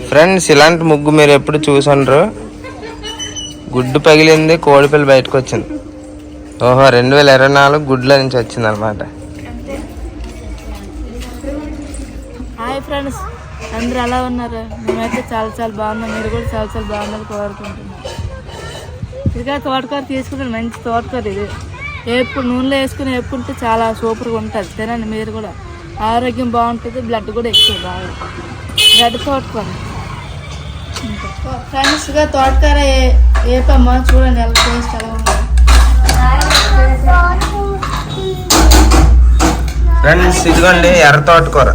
Friends, ఇలాంటి ముగ్గు మీరు ఎప్పుడు చూసుండ్రు? గుడ్డు పగిలింది, కోడిపిల్ల బయటకు వచ్చింది. ఓహో, 2024 గుడ్ల నుంచి వచ్చింది అనమాట. హాయ్ ఫ్రెండ్స్, అందరూ ఎలా ఉన్నారు? మేమైతే చాలా చాలా బాగున్నాం. మీరు కూడా చాలా చాలా బాగున్నారు కోరుకుంటున్నాం. ఇదిగా తోటకూర తీసుకున్నాను, మంచి తోటకూర. ఇది ఎప్పుడు నూనెలో వేసుకుని వేపుకుంటే చాలా సూపర్గా ఉంటుంది. తినండి మీరు కూడా, ఆరోగ్యం బాగుంటుంది, బ్లడ్ కూడా ఎక్కువ బాగా. రెడ్ తోటకూర ఫ్రెండ్స్గా తోటకూర వేపమ్మా, చూడండి ఎలా టేస్ట్ ఎలా ఉంది. ఫ్రెండ్స్, ఇదిగోండి ఎర్ర తోటకూర.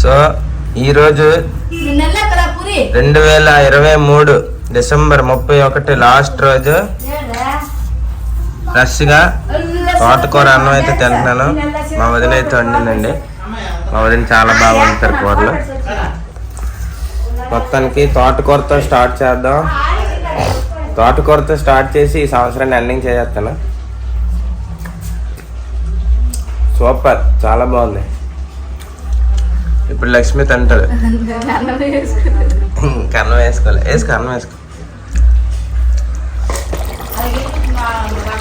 సో ఈరోజు 2023 డిసెంబర్ 31 లాస్ట్ రోజు ఫ్రెష్గా తోటకూర అన్నం అయితే తింటున్నాను. మా వదిన అయితే వండిందండి. మా వదిన చాలా బాగా వండుతారు కూరలు. మొత్తానికి తోటకూరతో స్టార్ట్ చేద్దాం. తోటకూరతో స్టార్ట్ చేసి ఈ సంవత్సరాన్ని ఎండింగ్ చేసేస్తాను. సూపర్, చాలా బాగుంది. ఇప్పుడు లక్ష్మి తింటది. కన్నం వేసుకోవాలి, అన్నం వేసుకో.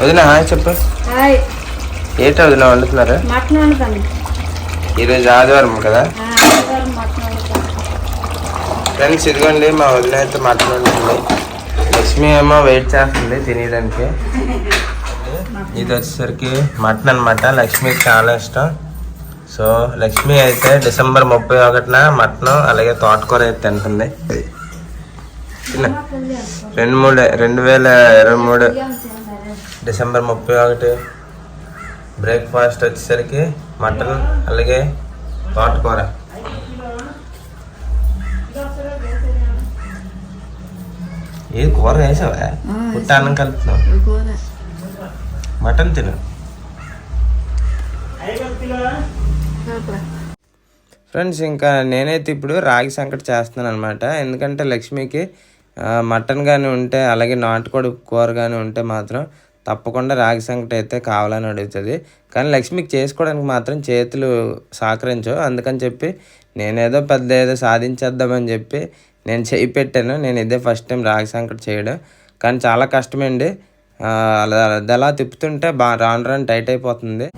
వదిన హాయ్ చెప్పు. ఏంటో వదిన వండుతున్నారు? ఈరోజు ఆదివారం కదా ఫ్రెండ్స్. ఇదిగోండి మా వదిన అయితే మటన్ వండుతుంది. లక్ష్మి ఏమో వెయిట్ చేస్తుంది తినేయడానికి. ఇది వచ్చేసరికి మటన్ అనమాట. లక్ష్మికి చాలా ఇష్టం. సో లక్ష్మి అయితే డిసెంబర్ 31న మటన్ అలాగే తోటకూర అయితే తింటుంది. 2023 డిసెంబర్ 31 బ్రేక్ఫాస్ట్ వచ్చేసరికి మటన్ అలాగే తోటకూర. ఏ కూర వేసావా? పుట్ట అన్నం కలుపుతున్నావు. మటన్ తిను. ఫ్రెండ్స్, ఇంకా నేనైతే ఇప్పుడు రాగి సంకటి చేస్తున్నాను అనమాట. ఎందుకంటే లక్ష్మికి మటన్ కానీ ఉంటే అలాగే నాటుకోడి కూర కానీ ఉంటే మాత్రం తప్పకుండా రాగి సంకటి అయితే కావాలని అడుగుతుంది. కానీ లక్ష్మికి చేసుకోవడానికి మాత్రం చేతులు సహకరించవు. అందుకని చెప్పి నేనేదో ఏదో సాధించేద్దామని చెప్పి నేను చేయి పెట్టాను. నేను ఇదే ఫస్ట్ టైం రాగి సంకటి చేయడం. కానీ చాలా కష్టమండి. అలా తిప్పుతుంటే రాను టైట్ అయిపోతుంది.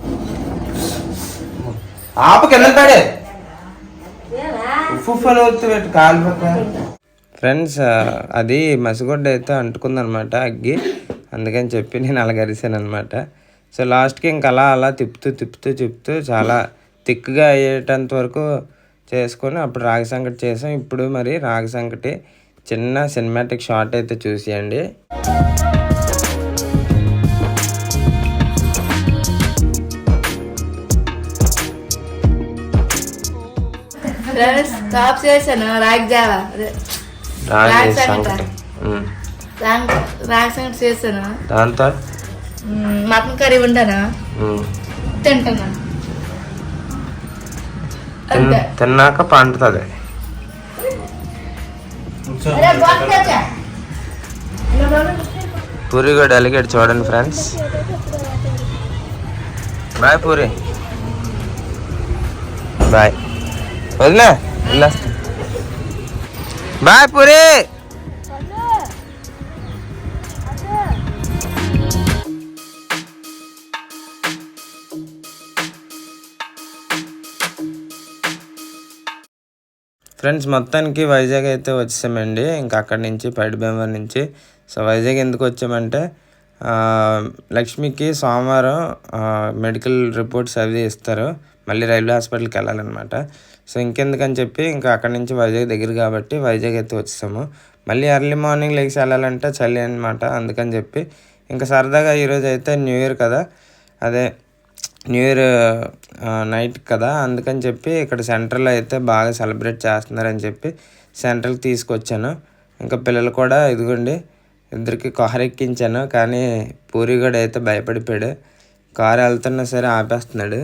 ఫ్రెండ్స్, అది మసిగొడ్డ అయితే అంటుకుందనమాట అగ్గి. అందుకని చెప్పి నేను అలా గరిసాను అనమాట. సో లాస్ట్కి ఇంకా అలా తిప్పుతూ చాలా థిక్గా అయ్యేటంత వరకు చేసుకొని అప్పుడు రాగి సంకటి చేసాం. ఇప్పుడు మరి రాగి సంకటి చిన్న సినిమాటిక్ షార్ట్ అయితే చూసేయండి. టాప్ చేశాను రాగి జావా, రాగి సంకటి చేశాను. దాంతో మటన్ కర్రీ ఉంటాను, తింటాను. తిన్నాక పండుతుంది. పూరి కూడా అలిగాడు చూడండి ఫ్రెండ్స్. బాయ్ పూరి, బాయ్ వదినా, బాయ్ పూరి. ఫ్రెండ్స్, మొత్తానికి వైజాగ్ అయితే వచ్చేసామండి. ఇంకా అక్కడి నుంచి పైడిభీమవరం నుంచి. సో వైజాగ్ ఎందుకు వచ్చామంటే లక్ష్మికి సోమవారం మెడికల్ రిపోర్ట్స్ అవి ఇస్తారు. మళ్ళీ రైల్వే హాస్పిటల్కి వెళ్ళాలన్నమాట. సో ఇంకెందుకని చెప్పి ఇంకా అక్కడి నుంచి వైజాగ్ దగ్గర కాబట్టి వైజాగ్ అయితే వచ్చేసాము. మళ్ళీ ఎర్లీ మార్నింగ్ లేచి వెళ్ళాలంటే చలి అనమాట. అందుకని చెప్పి ఇంకా సరదాగా ఈరోజు అయితే న్యూ ఇయర్ కదా, అదే న్యూ ఇయర్ నైట్ కదా, అందుకని చెప్పి ఇక్కడ సెంట్రల్లో అయితే బాగా సెలబ్రేట్ చేస్తున్నారని చెప్పి సెంట్రల్కి తీసుకొచ్చాను. ఇంకా పిల్లలు కూడా ఇదిగోండి ఇద్దరికి కారు ఎక్కించాను. కానీ పూరి కూడా అయితే భయపడిపోయాడు. కారు వెళ్తున్నా సరే ఆపేస్తున్నాడు.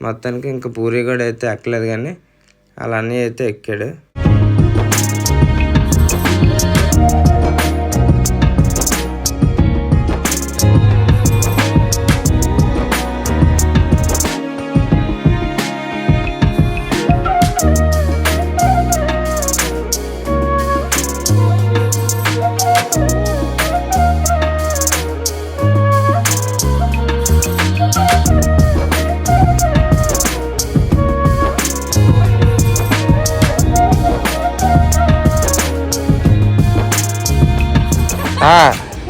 మొత్తానికి ఇంకా పూరి కూడా అయితే ఎక్కలేదు, కానీ అలా అన్నీ అయితే ఎక్కాడు.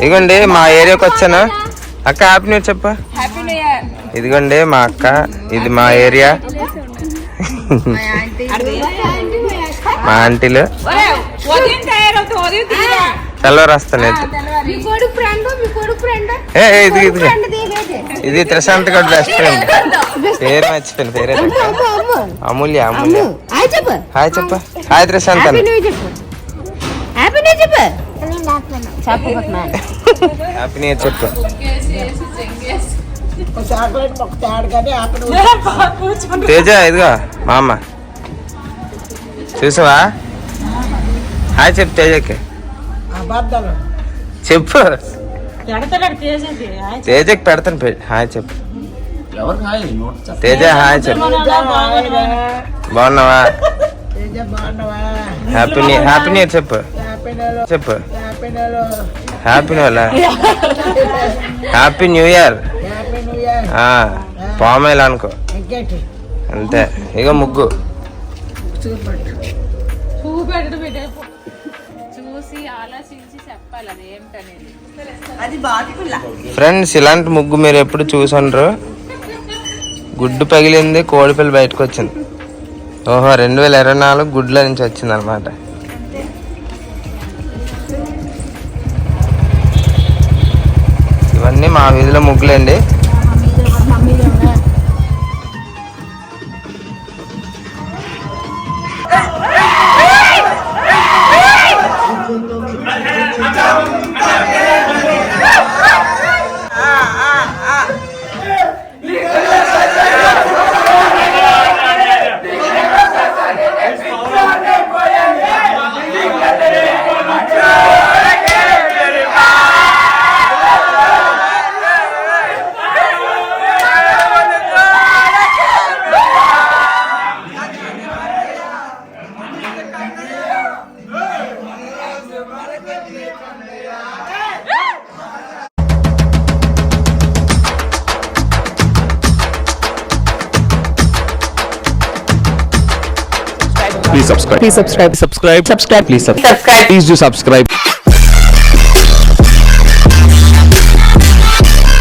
ఇదిగోండి మా ఏరియాకి వచ్చాను. అక్క హ్యాపీ న్యూ ఇయర్ చెప్పు. ఇదిగోండి మా అక్క, ఇది మా ఏరియా, మా ఆంటీలు. తెల్లవారు వస్తాను. ఇది ఇది ప్రశాంత్ గడ్ బెస్ట్ ఫ్రెండ్. పేరు మర్చిపోయింది, పేరే అమూల్య. అమూల్య హాయ్ చెప్ప. హాయ్ ప్రశాంత్ అన్న. హ్యాపీ న్యూ ఇయర్ చెప్పు. తేజ ఇదిగో మా అమ్మ చూసావా? హాయ్ చెప్పు తేజకి. చెప్పు తేజకి పెడతాను. హాయ్ చెప్పు తేజ. హాయ్ చెప్పు. బాగున్నావా? హ్యాపీ న్యూ ఇయర్ చెప్పు. చెప్పు హ్యాపీ న్యూ ఇయర్. పామేలా అనుకో అంతే. ఇక ముగ్గు ఫ్రెండ్స్, ఇలాంటి ముగ్గు మీరు ఎప్పుడు చూసుండ్రు. గుడ్డు పగిలింది, కోడిపిల్ల బయటకు వచ్చింది. ఓహో 2024 గుడ్ల నుంచి వచ్చింది అనమాట. ఇవన్నీ మా వీధిలో ముగ్గులండి. Please subscribe. Please subscribe. Subscribe. Subscribe. Please subscribe. Please do subscribe.